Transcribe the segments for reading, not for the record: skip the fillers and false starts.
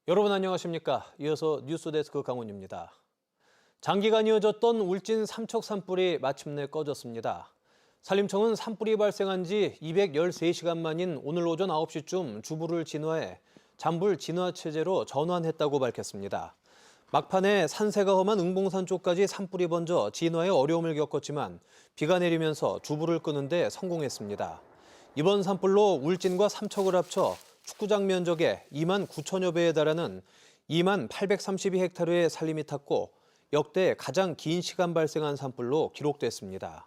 여러분 안녕하십니까? 이어서 뉴스데스크 강훈입니다. 장기간 이어졌던 울진 삼척 산불이 마침내 꺼졌습니다. 산림청은 산불이 발생한 지 213시간 만인 오늘 오전 9시쯤 주부를 진화해 잔불 진화 체제로 전환했다고 밝혔습니다. 막판에 산세가 험한 응봉산 쪽까지 산불이 번져 진화에 어려움을 겪었지만 비가 내리면서 주불을 끄는 데 성공했습니다. 이번 산불로 울진과 삼척을 합쳐 축구장 면적의 2만 9천여 배에 달하는 2만 832헥타르의 산림이 탔고 역대 가장 긴 시간 발생한 산불로 기록됐습니다.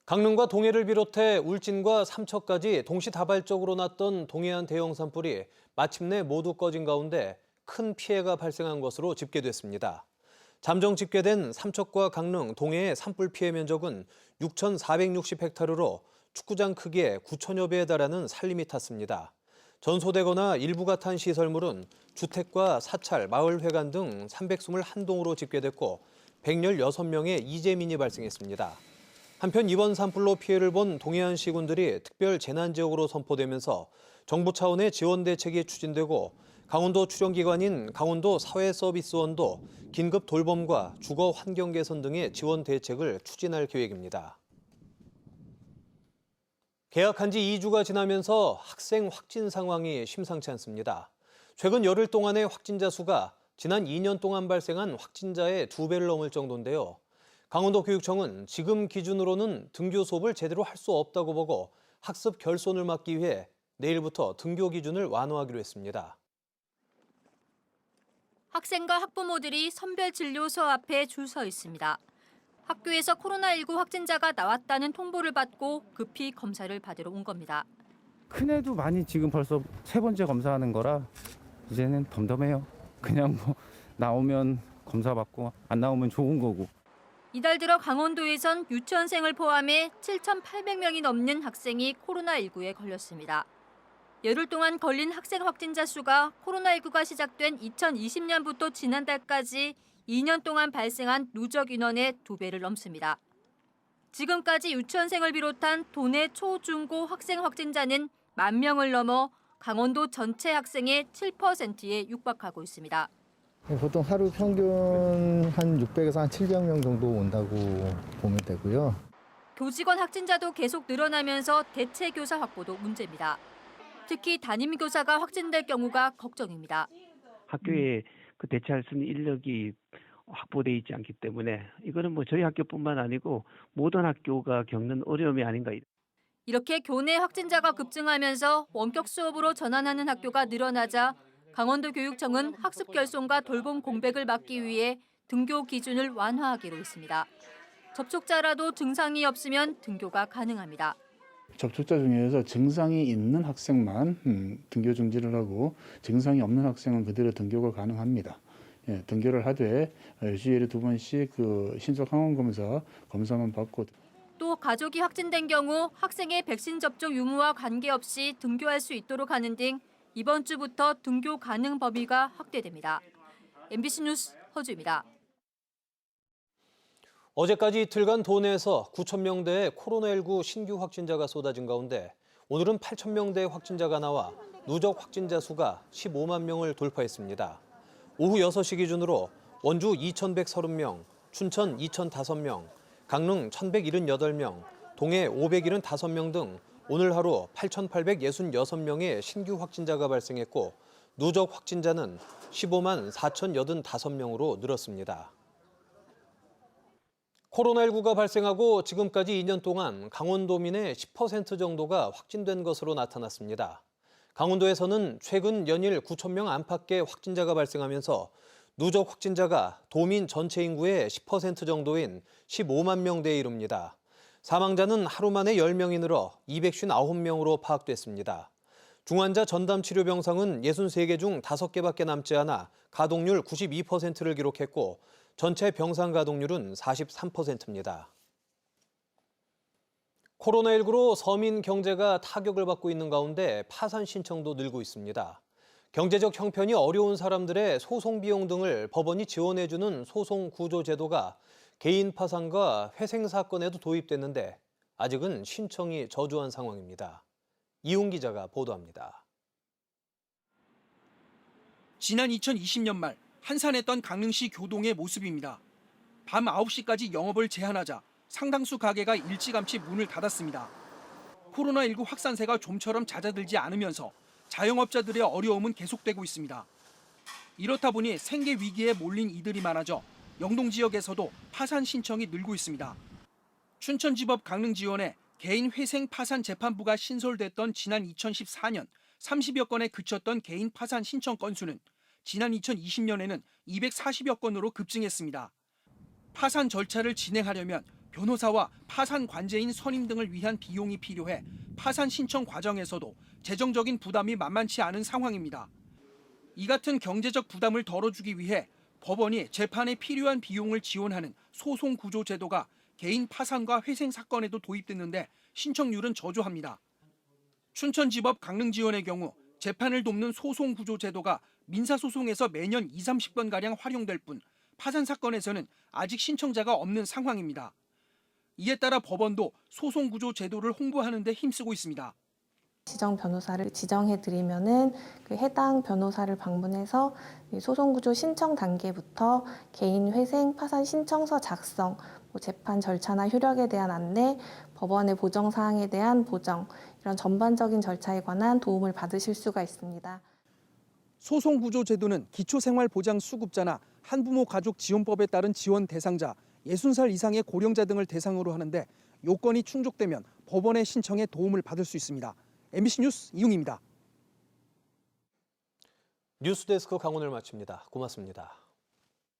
강릉과 동해를 비롯해 울진과 삼척까지 동시다발적으로 났던 동해안 대형 산불이 마침내 모두 꺼진 가운데 큰 피해가 발생한 것으로 집계됐습니다. 잠정 집계된 삼척과 강릉, 동해의 산불 피해 면적은 6,460헥타르로 축구장 크기의 9천여 배에 달하는 산림이 탔습니다. 전소되거나 일부가 탄 시설물은 주택과 사찰, 마을회관 등 321동으로 집계됐고 116명의 이재민이 발생했습니다. 한편 이번 산불로 피해를 본 동해안 시군들이 특별 재난지역으로 선포되면서 정부 차원의 지원 대책이 추진되고 강원도 출연기관인 강원도 사회서비스원도 긴급 돌봄과 주거 환경 개선 등의 지원 대책을 추진할 계획입니다. 개학한 지 2주가 지나면서 학생 확진 상황이 심상치 않습니다. 최근 열흘 동안의 확진자 수가 지난 2년 동안 발생한 확진자의 2배를 넘을 정도인데요. 강원도 교육청은 지금 기준으로는 등교 수업을 제대로 할 수 없다고 보고 학습 결손을 막기 위해 내일부터 등교 기준을 완화하기로 했습니다. 학생과 학부모들이 선별진료소 앞에 줄 서 있습니다. 학교에서 코로나19 확진자가 나왔다는 통보를 받고 급히 검사를 받으러 온 겁니다. 큰애도 많이 지금 벌써 3번째 검사하는 거라 이제는 덤덤해요. 그냥 뭐 나오면 검사 받고 안 나오면 좋은 거고. 이달 들어 강원도에선 유치원생을 포함해 7,800명이 넘는 학생이 코로나19에 걸렸습니다. 열흘 동안 걸린 학생 확진자 수가 코로나19가 시작된 2020년부터 지난달까지 2년 동안 발생한 누적 인원의 2배를 넘습니다. 지금까지 유치원생을 비롯한 도내 초, 중, 고 학생 확진자는 10,000명을 넘어 강원도 전체 학생의 7%에 육박하고 있습니다. 보통 하루 평균 한 600에서 한 700명 정도 온다고 보면 되고요. 교직원 확진자도 계속 늘어나면서 대체 교사 확보도 문제입니다. 특히 담임 교사가 확진될 경우가 걱정입니다. 학교에 그 대체할 수 있는 인력이 확보돼 있지 않기 때문에 이거는 뭐 저희 학교뿐만 아니고 모든 학교가 겪는 어려움이 아닌가. 이렇게 교내 확진자가 급증하면서 원격 수업으로 전환하는 학교가 늘어나자 강원도 교육청은 학습 결손과 돌봄 공백을 막기 위해 등교 기준을 완화하기로 했습니다. 접촉자라도 증상이 없으면 등교가 가능합니다. 접촉자 중에서 증상이 있는 학생만 등교 중지를 하고 증상이 없는 학생은 그대로 등교가 가능합니다. 예, 등교를 하되 일주일에 2번씩 그 신속 항원 검사만 받고. 또 가족이 확진된 경우 학생의 백신 접종 유무와 관계없이 등교할 수 있도록 하는 등 이번 주부터 등교 가능 범위가 확대됩니다. MBC 뉴스 허주입니다. 어제까지 이틀간 도내에서 9,000명대의 코로나19 신규 확진자가 쏟아진 가운데 오늘은 8,000명대의 확진자가 나와 누적 확진자 수가 15만 명을 돌파했습니다. 오후 6시 기준으로 원주 2,130명, 춘천 2,005명, 강릉 1,178명, 동해 575명 등 오늘 하루 8,866명의 신규 확진자가 발생했고 누적 확진자는 15만 4,085명으로 늘었습니다. 코로나19가 발생하고 지금까지 2년 동안 강원도민의 10% 정도가 확진된 것으로 나타났습니다. 강원도에서는 최근 연일 9,000명 안팎의 확진자가 발생하면서 누적 확진자가 도민 전체 인구의 10% 정도인 15만 명대에 이릅니다. 사망자는 하루 만에 10명이 늘어 259명으로 파악됐습니다. 중환자 전담 치료 병상은 63개 중 5개밖에 남지 않아 가동률 92%를 기록했고 전체 병상 가동률은 43%입니다. 코로나19로 서민 경제가 타격을 받고 있는 가운데 파산 신청도 늘고 있습니다. 경제적 형편이 어려운 사람들의 소송 비용 등을 법원이 지원해주는 소송 구조 제도가 개인 파산과 회생 사건에도 도입됐는데 아직은 신청이 저조한 상황입니다. 이용 기자가 보도합니다. 지난 2020년 말 한산했던 강릉시 교동의 모습입니다. 밤 9시까지 영업을 제한하자 상당수 가게가 일찌감치 문을 닫았습니다. 코로나19 확산세가 좀처럼 잦아들지 않으면서 자영업자들의 어려움은 계속되고 있습니다. 이렇다 보니 생계 위기에 몰린 이들이 많아져 영동 지역에서도 파산 신청이 늘고 있습니다. 춘천지법 강릉지원에 개인 회생 파산 재판부가 신설됐던 지난 2014년 30여 건에 그쳤던 개인 파산 신청 건수는 지난 2020년에는 240여 건으로 급증했습니다. 파산 절차를 진행하려면 변호사와 파산 관제인 선임 등을 위한 비용이 필요해 파산 신청 과정에서도 재정적인 부담이 만만치 않은 상황입니다. 이 같은 경제적 부담을 덜어주기 위해 법원이 재판에 필요한 비용을 지원하는 소송구조 제도가 개인 파산과 회생 사건에도 도입됐는데 신청률은 저조합니다. 춘천지법 강릉지원의 경우 재판을 돕는 소송구조 제도가 민사소송에서 매년 20-30건가량 활용될 뿐 파산 사건에서는 아직 신청자가 없는 상황입니다. 이에 따라 법원도 소송구조 제도를 홍보하는 데 힘쓰고 있습니다. 지정 변호사를 지정해드리면은 그 해당 변호사를 방문해서 소송구조 신청 단계부터 개인 회생 파산 신청서 작성, 재판 절차나 효력에 대한 안내, 법원의 보정 사항에 대한 보정, 이런 전반적인 절차에 관한 도움을 받으실 수가 있습니다. 소송구조 제도는 기초생활보장수급자나 한부모 가족 지원법에 따른 지원 대상자, 60살 이상의 고령자 등을 대상으로 하는데 요건이 충족되면 법원의 신청에 도움을 받을 수 있습니다. MBC 뉴스 이용입니다. 뉴스데스크 강원을 마칩니다. 고맙습니다.